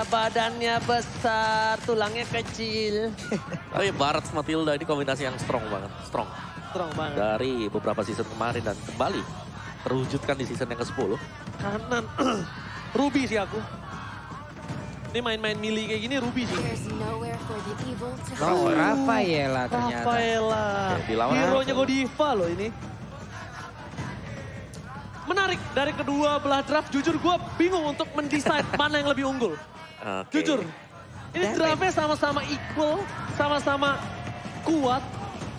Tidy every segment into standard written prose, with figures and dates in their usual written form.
badannya besar, tulangnya kecil. Tapi Barat sama Tilda ini kombinasi yang strong banget. Strong dari beberapa season kemarin dan kembali terwujudkan di season yang ke-10. Kanan. Ruby sih aku. Ini main-main melee kayak gini Ruby sih. Oh, Rafaela ternyata. Rafaela. Dilawan Hero-nya Godiva loh ini. Menarik dari kedua belah draft. Jujur gue bingung untuk mendesain mana yang lebih unggul. Oke. Jujur. Ini draftnya sama-sama equal. Sama-sama kuat.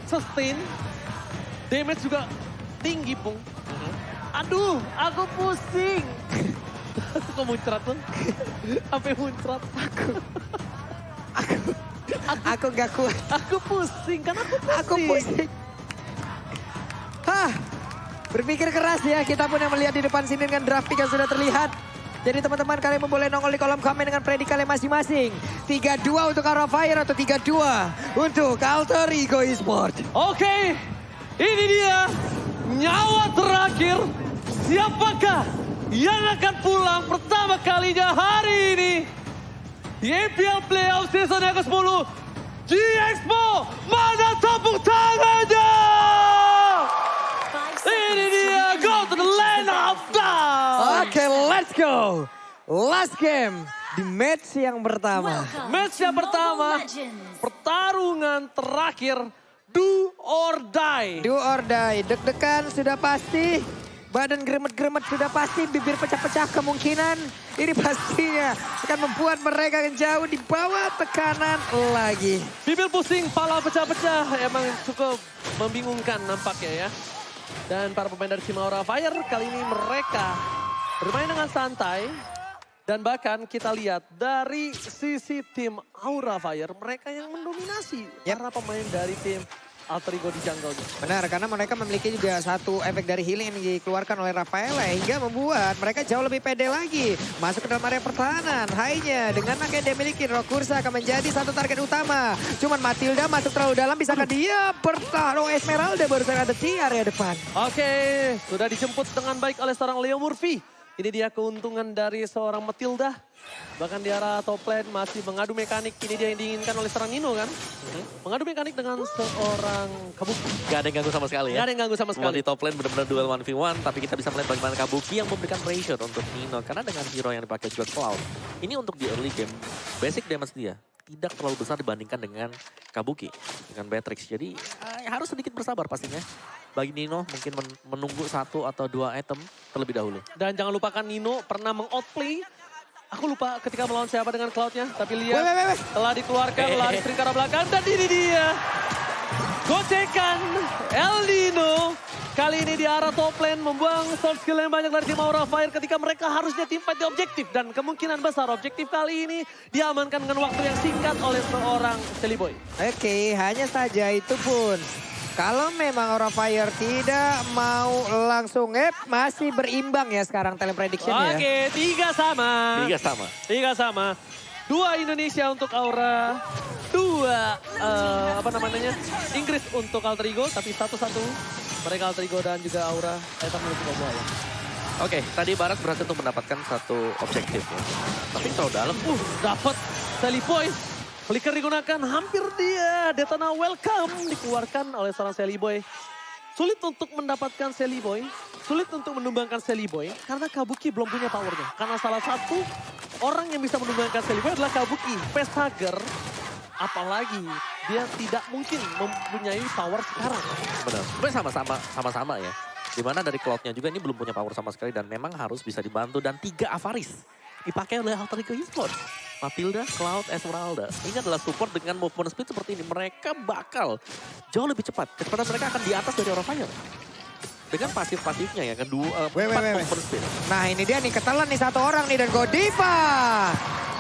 Sustain. Damage juga tinggi, Pung. Aduh, aku pusing. Kok muncrat tuh? Apa muncrat? Aku gak kuat. Aku pusing, kan aku pusing. Aku pusing. Hah, berpikir keras ya. Kita pun yang melihat di depan sini dengan grafik yang sudah terlihat. Jadi teman-teman kalian boleh nongol di kolom komen dengan predik kalian masing-masing. 3-2 untuk Aura Fire atau 3-2 untuk Alter Ego Esports. Oke, ini dia nyawa terakhir. Siapakah yang akan pulang pertama kalinya hari ini di EPL Playoff Season yang ke-10? G-Expo, mana tepuk tangannya? Ini dia, go to the land of God. Oke, let's go. Last game di match yang pertama. Match yang pertama, pertarungan terakhir, do or die. Do or die, deg-degan sudah pasti. Badan gremet-gremet sudah pasti, bibir pecah-pecah kemungkinan. Ini pastinya akan membuat mereka jauh di bawah tekanan lagi. Bibir pusing, pala pecah-pecah, emang cukup membingungkan nampaknya ya. Dan para pemain dari tim Aura Fire kali ini mereka bermain dengan santai. Dan bahkan kita lihat dari sisi tim Aura Fire, mereka yang mendominasi para pemain dari tim Alter Ego di jungle-nya. Benar, karena mereka memiliki juga satu efek dari healing yang dikeluarkan oleh Rafaela hingga membuat mereka jauh lebih pede lagi. Masuk ke dalam area pertahanan, hanya dengan yang dia miliki, Rokursa akan menjadi satu target utama. Cuman Matilda masuk terlalu dalam, bisakah dia bertahan? Oh, Esmeralda baru saja ada di area depan. Oke, sudah dijemput dengan baik oleh seorang Leo Murphy. Ini dia keuntungan dari seorang Matilda. Bahkan di arah top lane masih mengadu mekanik. Ini dia yang diinginkan oleh seorang Nino kan. Mengadu mekanik dengan seorang Kabuki. Gak ada yang ganggu sama sekali ya. Gak ada yang ganggu sama Cuma sekali. di top lane benar-benar duel 1v1. Tapi kita bisa melihat bagaimana Kabuki yang memberikan pressure untuk Nino. Karena dengan hero yang dipakai juga Cloud. Ini untuk di early game, basic damage dia tidak terlalu besar dibandingkan dengan Kabuki. Dengan Beatrix. Jadi harus sedikit bersabar pastinya. Bagi Nino mungkin menunggu 1 atau 2 item terlebih dahulu. Dan jangan lupakan Nino pernah meng-outplay. Aku lupa ketika melawan siapa dengan Cloud-nya. Tapi lihat telah dikeluarkan lari string ke arah belakang. Dan ini dia. Gocekan El Nino. Kali ini di arah top lane membuang soft skill yang banyak dari tim Aura Fire ketika mereka harusnya teamfight di objektif. Dan kemungkinan besar objektif kali ini diamankan dengan waktu yang singkat oleh seorang Celiboy. Oke, hanya saja itu pun. Kalau memang Aura Fire tidak mau langsung masih berimbang ya sekarang talent prediction ya. Oke, 3 sama. 3 sama. 3 sama. 2 Indonesia untuk Aura. 2 Inggris untuk Alter Ego. Tapi 1-1 mereka Alter Ego dan juga Aura. Kita menuju bawah ya. Oke, tadi Barat berhasil untuk mendapatkan satu objektif ya. Tapi terlalu dalam. Dapat Celiboy. Flicker digunakan, hampir dia. Detona welcome dikeluarkan oleh seorang Celiboy. Sulit untuk mendapatkan Celiboy. Sulit untuk menumbangkan Celiboy. Karena Kabuki belum punya powernya. Karena salah satu orang yang bisa menumbangkan Celiboy adalah Kabuki. Facehugger. Apalagi dia tidak mungkin mempunyai power sekarang. Benar. Sebenarnya sama-sama ya. Dimana dari Cloud-nya juga ini belum punya power sama sekali. Dan memang harus bisa dibantu. Dan 3 Avaris dipakai oleh Alter Ego Esports. Matilda, Cloud, Esmeralda. Ini adalah support dengan movement speed seperti ini. Mereka bakal jauh lebih cepat. Kecepatan mereka akan di atas dari Aura Fire. Dengan pasif-pasifnya ya, kedua movement speed. Nah ini dia nih, ketelan nih satu orang nih dan Godiva.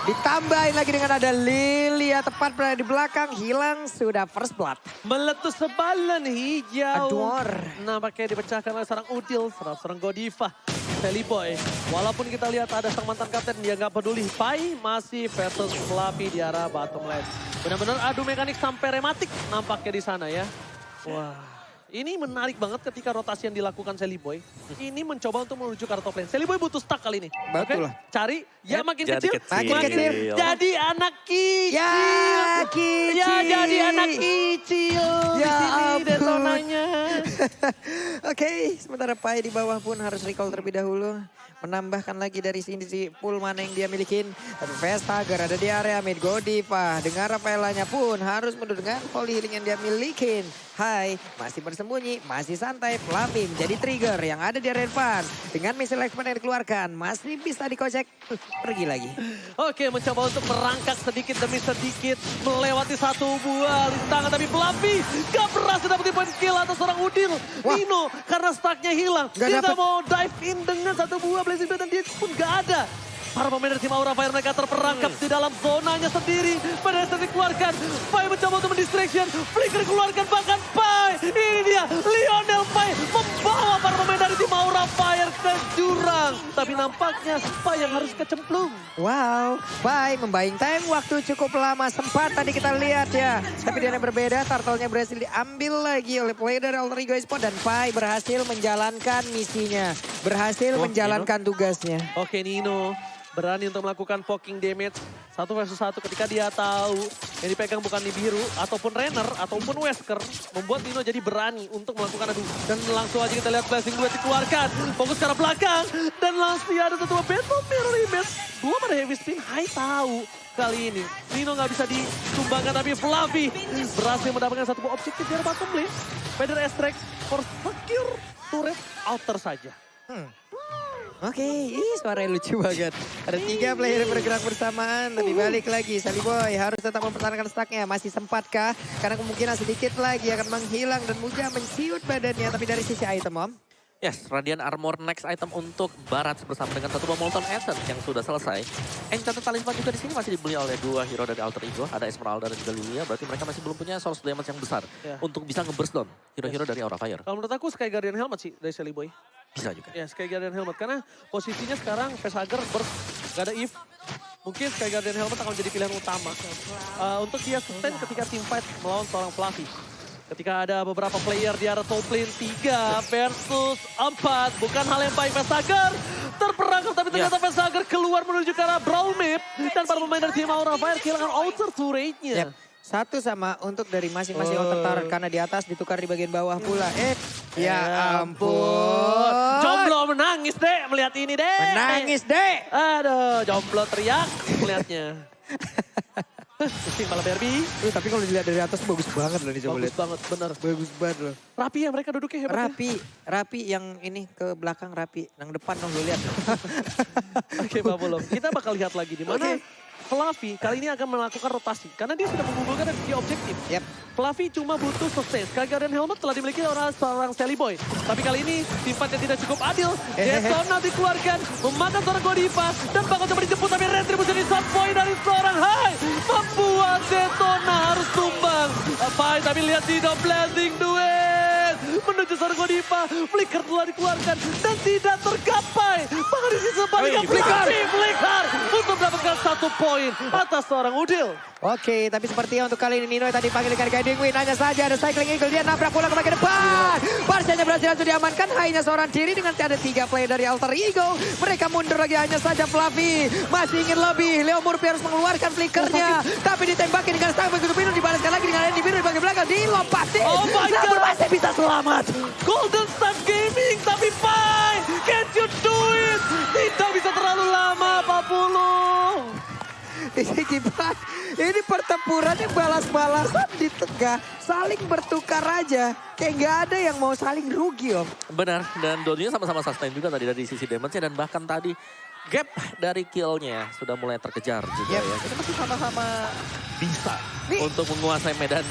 Ditambahin lagi dengan ada Lilia tepat berada di belakang. Hilang sudah first blood. Meletus sebalan hijau. Ador. Nampaknya dipecahkan oleh seorang Udil, seorang Godiva. Celiboy. Walaupun kita lihat ada sang mantan kapten, dia nggak peduli. Pai masih versus Fluffy di arah bottom lane. Benar-benar adu mekanik sampai rematik nampaknya di sana ya. Wah, Ini menarik banget ketika rotasi yang dilakukan Sally Boy. Ini mencoba untuk menuju ke arah top lane. Sally Boy butuh stack kali ini. Betul lah. Cari, ya makin Jadi kecil. kecil. Makin kecil. Jadi anak kecil. Ya, kecil. Ya jadi anak kecil. Ya Di sini ampun. Detonanya. Oke, sementara Pai di bawah pun harus recall terlebih dahulu. Menambahkan lagi dari sini si pool mana yang dia milikin. Tapi Vestager ada di area mid. Godiva dengan Rafaelanya pun harus mundur dengan volley healing yang dia milikin. Hai, masih bersembunyi, masih santai. Fluffy menjadi trigger yang ada di area advance. Dengan missile expert yang dikeluarkan, masih bisa dikocek. Pergi lagi. Oke, mencoba untuk merangkak sedikit demi sedikit. Melewati satu buah lintangan. Tapi Fluffy gak berhasil dapetin point kill atas seorang Udil. Wah. Nino karena stacknya hilang. Gak Dia dapet. gak mau dive in dengan satu buah Blazing Blade dan dia pun gak ada. Para pemain dari tim Aura Fire mereka terperangkap di dalam zonanya sendiri. Pada saat dikeluarkan, Pai mencoba untuk mendistraction. Flicker keluarkan bahkan Pai. Ini dia, Lionel Pai membawa para pemain dari tim Aura Fire ke jurang. Tapi nampaknya Pai yang harus kecemplung. Wow, Pai membayang time waktu cukup lama. Sempat tadi kita lihat ya. Tapi dia yang berbeda, turtle-nya berhasil diambil lagi oleh player dari Alter Ego Esports. Dan Pai berhasil menjalankan misinya. Berhasil menjalankan tugasnya. Oke, Nino berani untuk melakukan poking damage 1 versus 1 ketika dia tahu yang dipegang bukan Nibiru ataupun Renner ataupun Wesker, membuat Nino jadi berani untuk melakukan adu. Dan langsung aja kita lihat Blazing Duet dikeluarkan, fokus ke arah belakang dan langsung ada satu Battle Mirror Image. Belum ada Heavy Spin, Hai tahu kali ini Nino nggak bisa disumbangkan, tapi Fluffy berhasil mendapatkan satu buah objektif di arah bottom lane. Feather Extract for secure turret outer saja. Oke, suaranya lucu banget. Ada 3 player yang bergerak bersamaan. Tapi balik lagi, Sally Boy harus tetap mempertahankan stacknya. Masih sempatkah? Karena kemungkinan sedikit lagi akan menghilang dan Muja menciut badannya. Tapi dari sisi item, Om. Yes, Radiant Armor next item untuk Barat bersama dengan satu buah Molten Essence yang sudah selesai. Enchanted Talisman juga di sini masih dibeli oleh 2 hero dari Alter Ego. Ada Esmeralda dan juga Lilia. Berarti mereka masih belum punya source damage yang besar untuk bisa nge-burst down hero-hero dari Aura Fire. Kalau menurut aku Sky Guardian Helmet sih dari Sally Boy. Bisa juga. Ya, Sky Guardian Helmet. Karena posisinya sekarang Vestager gak ada Eve. Mungkin Sky Guardian Helmet akan menjadi pilihan utama. Untuk dia sustain ketika team fight melawan seorang Fluffy. Ketika ada beberapa player di arah top lane 3 versus 4. Bukan hal yang baik, Vestager terperangkap. Tapi ternyata Vestager keluar menuju ke arah Brawl Map. Dan para pemain dari tim Aura Fire kehilangan outer turret-nya. Satu sama untuk dari masing-masing outer turret. Karena di atas ditukar di bagian bawah pula. Ya ampun. Jomblo menangis deh melihat ini deh. Menangis deh. Aduh, jomblo teriak melihatnya. Pusing malah Barbie. Tapi kalau dilihat dari atas bagus banget loh nih, coba Bagus lihat. banget, bener. Bagus banget loh. Rapi ya mereka duduknya hebat. ya. Rapi yang ini ke belakang rapi. Yang depan dong lu lihat. Oke, Pak Bolong. Kita bakal lihat lagi di mana Fluffy kali ini akan melakukan rotasi. Karena dia sudah mengumpulkan di objektif. Fluffy cuma butuh sustain. Sky Guardian Helmet telah dimiliki oleh seorang Sally Boy. Tapi kali ini simpatnya tidak cukup adil. Detona dikeluarkan, memakan seorang Godiva. Dan bakal coba dijemput, tapi retribusi di shot point dari seorang Hai. Membuat Detona harus tumbang. Tapi lihat di Blazing Duet. Menuju seorang Godiva. Flicker telah dikeluarkan dan tidak tergapai. Bahkan di sisi sebaliknya Flicker untuk mendapatkan 1 poin atas seorang Udil. Oke, tapi sepertinya untuk kali ini Nino tadi panggil ikan guiding win. Hanya saja ada cycling eagle, dia nabrak bola ke bagian depan. Barcanya berhasil langsung diamankan, hanya seorang diri dengan ada 3 player dari Alter Ego. Mereka mundur lagi, hanya saja Fluffy masih ingin lebih. Leo Murphy harus mengeluarkan flickernya. Tapi ditembaki dengan stang begitu pindah, dibalaskan lagi dengan Andy Biru di bagian belakang. Dilompatin. Oh my namun God. masih bisa selamat. Golden Star Gaming, tapi fine. Can't you do it? Tidak bisa terlalu lama, Pak Pulung. Ini gimana? Ini pertempurannya balas-balasan di tengah. Saling bertukar aja. Kayak nggak ada yang mau saling rugi, Om. Benar, dan dua-duanya sama-sama sustain juga tadi dari sisi damage-nya. Dan bahkan tadi gap dari kill-nya sudah mulai terkejar juga ya. Kita masih sama-sama bisa untuk menguasai medan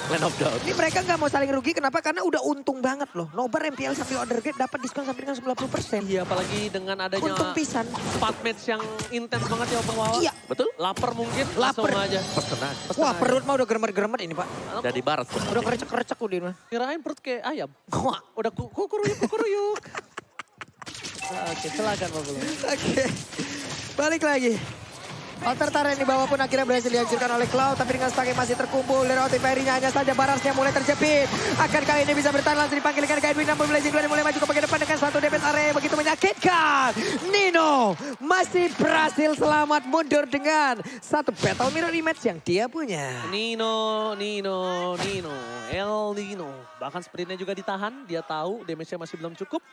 Land of Doubt. Ini mereka nggak mau saling rugi, kenapa? Karena udah untung banget loh. Nobar MPL sampai order gate dapat diskon sampai dengan 90%. Iya, apalagi dengan adanya Untung pisan. 4 match yang intens banget ya, Bang Wawa. Iya. Betul? Lapar mungkin, langsung aja. Pesen aja. Wah, perut mah udah geremet-geremet ini, Pak. Dari Barat. Udah kerecek-kerecek udah ini mah. Kirain perut kayak ayam. Wah, udah kukuruyuk. Oke, silakan Pak Pulung. Oke. Balik lagi. Altar Tara yang di bawah pun akhirnya berhasil dihancurkan oleh Cloud. Tapi dengan Stake masih terkumpul. Dari Otiveri-nya hanya saja Barasnya mulai terjepit. Akan kali ini bisa bertahan langsung dipanggilkan ke Edwin. Namun Blazing Glory mulai maju ke bagian depan dengan satu defense area yang begitu menyakitkan. Nino masih berhasil selamat mundur dengan satu battle mirror rematch yang dia punya. Nino. El Nino. Bahkan sprintnya juga ditahan. Dia tahu damage-nya masih belum cukup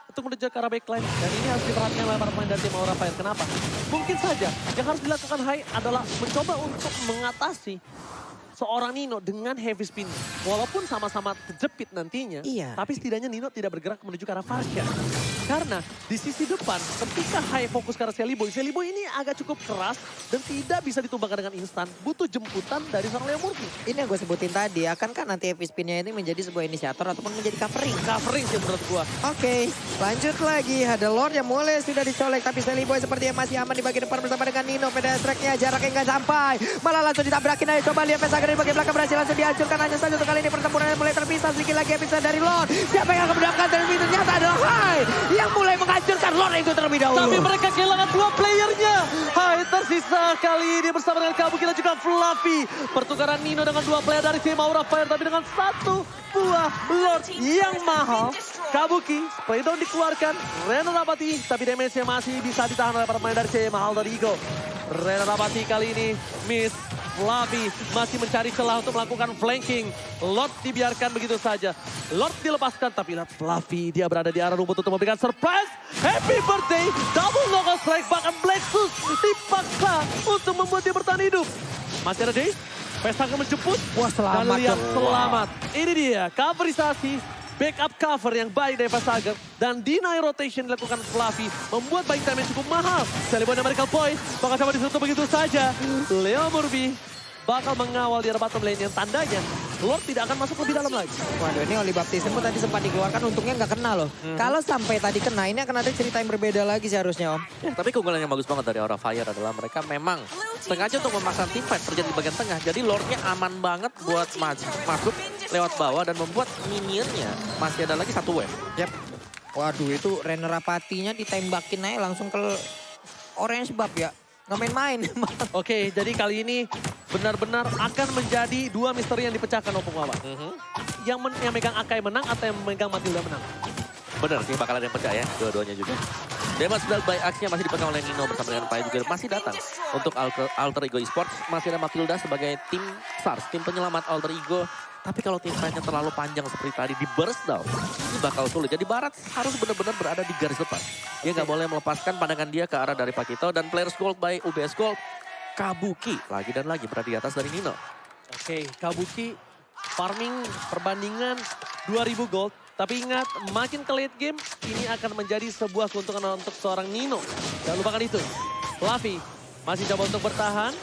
untuk mengejar ke arah backline. Dan ini harus diperhatikan oleh para pemain dari tim Aura Fire. Kenapa? Mungkin saja yang harus dilakukan Hai adalah mencoba untuk mengatasi seorang Nino dengan heavy spin. Walaupun sama-sama terjepit nantinya, tapi setidaknya Nino tidak bergerak menuju ke arah Farsha. Karena di sisi depan, ketika Hai fokus ke arah Celiboy ini agak cukup keras dan tidak bisa ditumbangkan dengan instan. Butuh jemputan dari seorang Leo Murphy. Ini yang gue sebutin tadi, akankah nanti heavy spinnya ini menjadi sebuah inisiator ataupun menjadi covering? Covering sih menurut gue. Oke, lanjut lagi. Ada Lord yang mulai sudah dicolek, tapi Celiboy sepertinya masih aman di bagian depan bersama dengan Nino. PDS tracknya jaraknya nggak sampai. Malah langsung ditabrakin aja. Coba lihat Vesaga di bagian belakang berhasil langsung dihancurkan. Hanya saja untuk kali ini pertempuran mulai terpisah. Sedikit lagi episode dari Lord. Siapa yang akan mendapatkan terlebih ternyata adalah Hai yang mulai menghancurkan Lord itu terlebih dahulu. Tapi mereka kehilangan dua playernya. Hai tersisa kali ini bersama dengan Kabuki dan juga Fluffy. Pertukaran Nino dengan dua player dari tim Aura Fire. Tapi dengan satu buah Lord yang mahal. Kabuki, spray down dikeluarkan. Rena Rapati, tapi damage-nya masih bisa ditahan oleh para pemain dari tim Alter Ego. Rena Rapati kali ini miss. Fluffy masih mencari celah untuk melakukan flanking. Lord dibiarkan begitu saja. Lord dilepaskan, tapi lihat Fluffy dia berada di arah rumput untuk memberikan surprise. Happy birthday, double knockout strike, bahkan Blacksus dipaksa untuk membuat dia bertahan hidup. Masih ada Daze, Vesaga menjemput. Wah selamat. Dan lihat selamat. Ini dia, coverisasi. Backup cover yang baik dari Vesaga dan deny rotation dilakukan Fluffy membuat buying time yang cukup mahal. Celiboy dan Miracle Boy bakal coba ditutup begitu saja. Leo Murphy bakal mengawal di arah bottom lane yang tandanya Lord tidak akan masuk lebih dalam lagi. Waduh, ini Oli Baptiste pun tadi sempat dikeluarkan, untungnya nggak kena loh. Kalau sampai tadi kena, ini akan ada cerita yang berbeda lagi seharusnya Om. Ya, tapi keunggulan yang bagus banget dari Aura Fire adalah mereka memang sengaja untuk memaksakan teamfight terjadi di bagian tengah. Jadi Lordnya aman banget buat masuk lewat bawah dan membuat minionnya masih ada lagi satu wave. Yap. Waduh, itu Rena Rapatinya ditembakin aja langsung ke orange buff ya. Nggak main-main. Oke, jadi kali ini benar-benar akan menjadi dua misteri yang dipecahkan Opung Wawa. Yang megang Akai menang atau yang megang Matilda menang? Bener sih, bakal ada yang pecah ya, dua-duanya juga. Damage build by Axe-nya masih dipegang oleh Nino bersama dengan Pai juga masih datang. Untuk Alter Ego Esports, masih ada Matilda sebagai tim SARS, tim penyelamat Alter Ego. Tapi kalau tim fight-nya terlalu panjang seperti tadi di burst down, ini bakal sulit. Jadi Barat harus benar-benar berada di garis depan. Dia nggak boleh melepaskan pandangan dia ke arah dari Pakito. Dan players gold by UBS Gold, Kabuki lagi dan lagi berada di atas dari Nino. Oke, Kabuki farming perbandingan 2000 gold. Tapi ingat, makin ke late game, ini akan menjadi sebuah keuntungan untuk seorang Nino. Jangan lupakan itu. Fluffy masih coba untuk bertahan.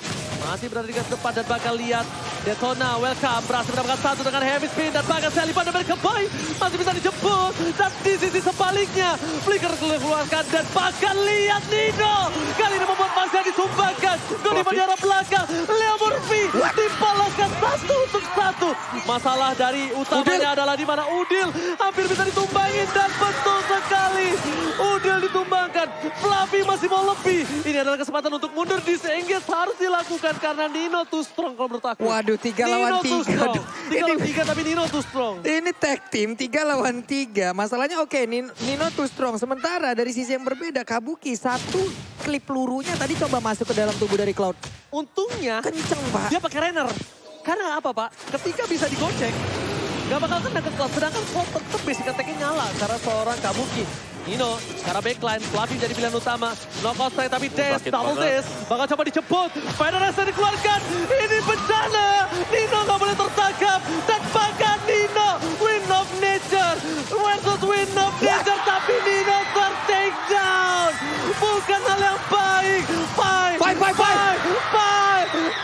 Masih berada di garis depan dan bakal lihat Detona welcome. Berhasil mendapatkan satu dengan heavy spin. Dan bakal Celiboy dan Miracle Boy masih bisa dijemput. Dan di sisi sebaliknya, Flicker keluarkan dan bakal lihat Nino. Kali ini membuat Masya ditumbangkan. Gol di arah belakang. Leo Murphy dibalaskan 1-1. Masalah dari utamanya adalah di mana Udil hampir bisa ditumbangin. Dan betul sekali, Udil ditumbangkan. Fluffy masih mau lebih. Ini adalah kesempatan untuk mundur. Disengage harus dilakukan karena Nino too strong kalau menurut aku. Waduh, 3 lawan 3. 3 lawan 3 tapi Nino too strong. Ini tag team 3 lawan 3. Masalahnya oke, Nino too strong. Sementara dari sisi yang berbeda, Kabuki satu klip pelurunya tadi coba masuk ke dalam tubuh dari Cloud. Untungnya Kenceng Pak. dia pakai Renner. Karena apa Pak? Ketika bisa digocek, gak bakal kena ke Cloud. Sedangkan Cloud tetap basic attack-nya nyala karena seorang Kabuki. Nino, sekarang backline, Fluffy jadi pilihan utama. Knockout strike tapi Daze, double Daze. Bakal coba dijemput, Federasi dikeluarkan. Ini bencana, Nino gak boleh tertangkap. Dan bahkan Nino, win of nature versus win of nature. Tapi Nino ter-take down. Bukan hal yang baik. Bye.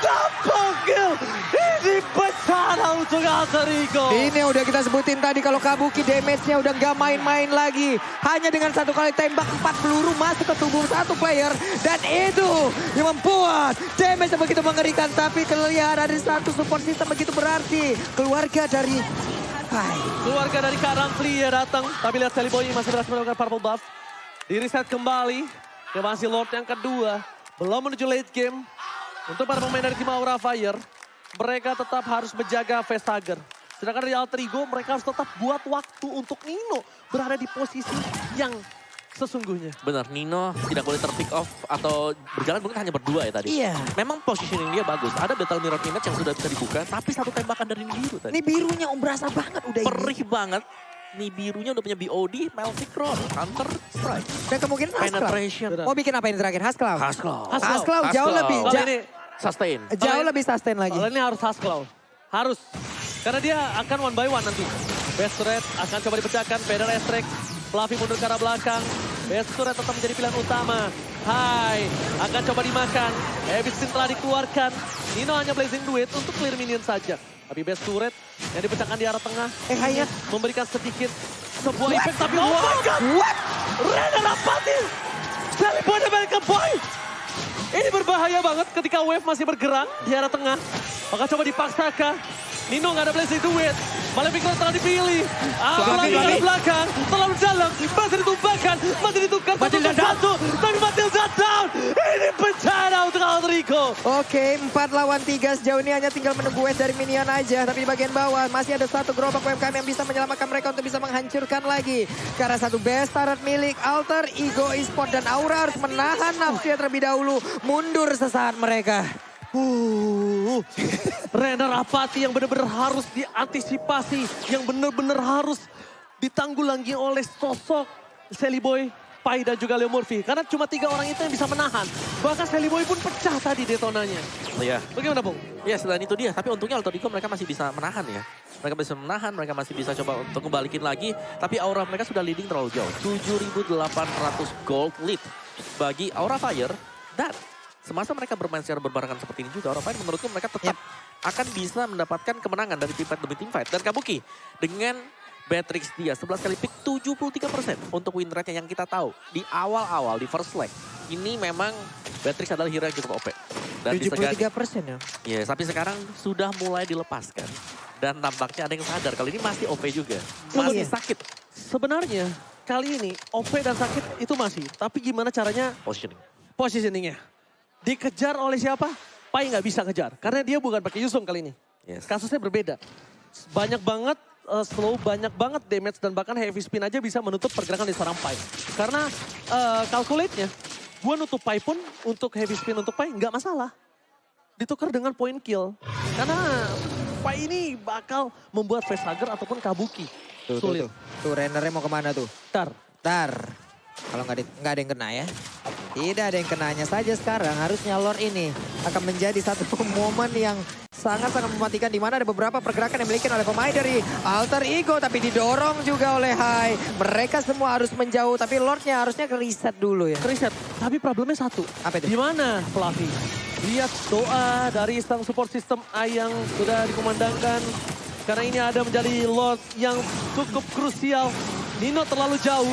Double kill. Ini bencana untuk Alter Ego. Ini udah kita sebutin tadi kalau Kabuki damage-nya udah gak main-main lagi. Hanya dengan satu kali tembak 4 peluru masuk ke tubuh satu player. Dan itu yang membuat damage yang begitu mengerikan. Tapi kelihatan ada satu support system begitu berarti. Keluarga dari Hai. Keluarga dari Karang Plia datang. Tapi lihat Celiboy masih berhasil melakukan purple buff. Di reset kembali. Dia masih Lord yang kedua. Belum menuju late game. Untuk para pemain dari tim Aura Fire, mereka tetap harus menjaga Vestager. Sedangkan dari Alter Ego, mereka harus tetap buat waktu untuk Nino berada di posisi yang sesungguhnya. Benar, Nino tidak boleh ter-pick off atau berjalan mungkin hanya berdua ya tadi. Iya. Memang positioning dia bagus. Ada battle mirror image yang sudah bisa dibuka, tapi satu tembakan dari biru tadi. Ini birunya berasa banget udah ini. Perih banget. Nih birunya udah punya BOD, Meltic Rod, Counter Strike. Dan kemungkinan Hasklaw. Penetration. Mau bikin apa ini terakhir? Hasklaw? Hasklaw jauh lebih. Kalau ini Sustain. Jauh lebih sustain lagi. Kalau ini harus Hasklaw. Harus. Karena dia akan one by one nanti. Best Red akan coba dipecahkan. Vader Estrek. Fluffy mundur ke arah belakang. Best Red tetap menjadi pilihan utama. Hai. Akan coba dimakan. Heavy Spin telah dikeluarkan. Nino hanya Blazing Duet untuk clear minion saja. Tapi Best Turret yang dipecahkan di arah tengah. Hanya memberikan sedikit sebuah efek. Tapi oh my god. What? Rena Rapati. Sally Boy dan Malcolm Boy. Ini berbahaya banget ketika wave masih bergerak di arah tengah. Maka coba dipaksakan. Nino nggak ada Blazing Duet. Malefic telah dipilih. Apalagi ke belakang. Terlalu dalam. Masih ditumbangkan. Masih ditukar. Satu. Tapi Matilda down. Ini bencana untuk Alter Ego. Oke, 4 lawan 3 sejauh ini hanya tinggal menunggu wave dari minion aja. Tapi di bagian bawah masih ada satu gerobak UMKM yang bisa menyelamatkan mereka untuk bisa menghancurkan lagi. Karena satu best turret milik Alter Ego Esport dan Aura harus menahan nafsunya terlebih dahulu. Mundur sesaat mereka. Renner Apati yang benar-benar harus diantisipasi. Yang benar-benar harus ditanggulangi oleh sosok Sally Boy, Pai dan juga Leo Murphy. Karena cuma 3 orang itu yang bisa menahan. Bahkan Sally Boy pun pecah tadi detonanya. Iya. Bagaimana Bung? Ya selain itu dia, tapi untungnya Alter Ego mereka masih bisa menahan ya. Mereka bisa menahan, mereka masih bisa coba untuk kembalikin lagi. Tapi Aura mereka sudah leading terlalu jauh. 7.800 gold lead bagi Aura Fire. Dan semasa mereka bermain secara berbarengan seperti ini juga, Aura Fire menurutku mereka tetap akan bisa mendapatkan kemenangan dari team fight demi team fight. Dan Kabuki dengan Beatrix dia 11 kali pick 73% untuk win rate-nya yang kita tahu. Di awal-awal, di first leg. Ini memang Beatrix adalah hero yang cukup OP. Dan 73% ya? Iya, tapi sekarang sudah mulai dilepaskan. Dan tampaknya ada yang sadar kalau ini masih OP juga. Masih sakit. Sebenarnya kali ini OP dan sakit itu masih. Tapi gimana caranya positioningnya. Dikejar oleh siapa? Pai nggak bisa kejar. Karena dia bukan pakai Yusung kali ini. Yes. Kasusnya berbeda. Banyak banget slow, banyak banget damage. Dan bahkan heavy spin aja bisa menutup pergerakan di seorang Pai. Karena calculate-nya, gue nutup Pai pun untuk heavy spin untuk Pai nggak masalah. Ditukar dengan point kill. Karena Pai ini bakal membuat Vestager ataupun Kabuki. Sulit. Tuh Rennernya mau kemana tuh? Tar. Kalau nggak ada yang kena ya. Tidak ada yang kenanya saja sekarang. Harusnya Lord ini akan menjadi satu momen yang sangat-sangat mematikan. Di mana ada beberapa pergerakan yang dimiliki oleh pemain dari Alter Ego. Tapi didorong juga oleh Hai. Mereka semua harus menjauh. Tapi Lordnya harusnya ke-reset dulu ya. Ke-reset. Tapi problemnya satu. Apa itu? Di mana Fluffy? Lihat doa dari sang support system A yang sudah dikumandangkan. Karena ini ada menjadi Lord yang cukup krusial. Nino terlalu jauh.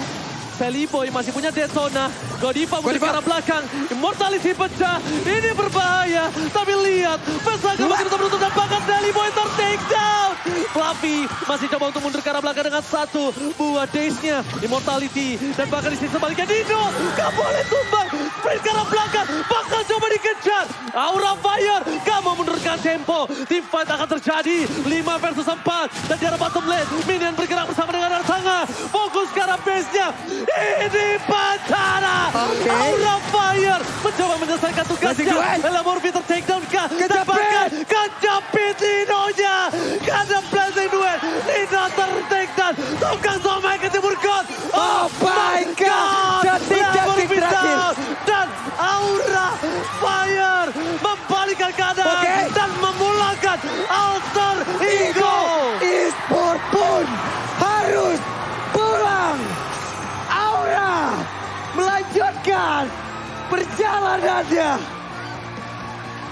Sally Boy masih punya Desona. Godiva mundur ke arah belakang. Immortality pecah. Ini berbahaya. Tapi lihat. Vestager masih tetap menutup dan bahkan Sally Boy ter-take down. Fluffy masih coba untuk mundur ke arah belakang dengan satu buah daze-nya. Immortality. Dan bahkan di sisi sebaliknya Nino. Gak boleh tumbang. Sprint ke arah belakang. Bakal coba dikejar. Aura Fire. Gak mau menurunkan tempo. Team fight akan terjadi. 5 versus 4. Dan di arah bottom lane. Minion bergerak bersama dengan arah tengah. Fokus ke arah base-nya. Ini bencana. Aura Fire mencoba menyelesaikan tugasnya. Ella Murphy ter-takedown kah? Dan bahkan kejepit Nino-nya. Karena Blazing Duet. Nino ter-takedown. Tukang somai ke timur God. Oh my God. Detik terakhir. Dan Aura Fire membalikkan keadaan. Dan memulangkan Alter Ego. Esport pun harus pulang. Aura melanjutkan perjalanannya.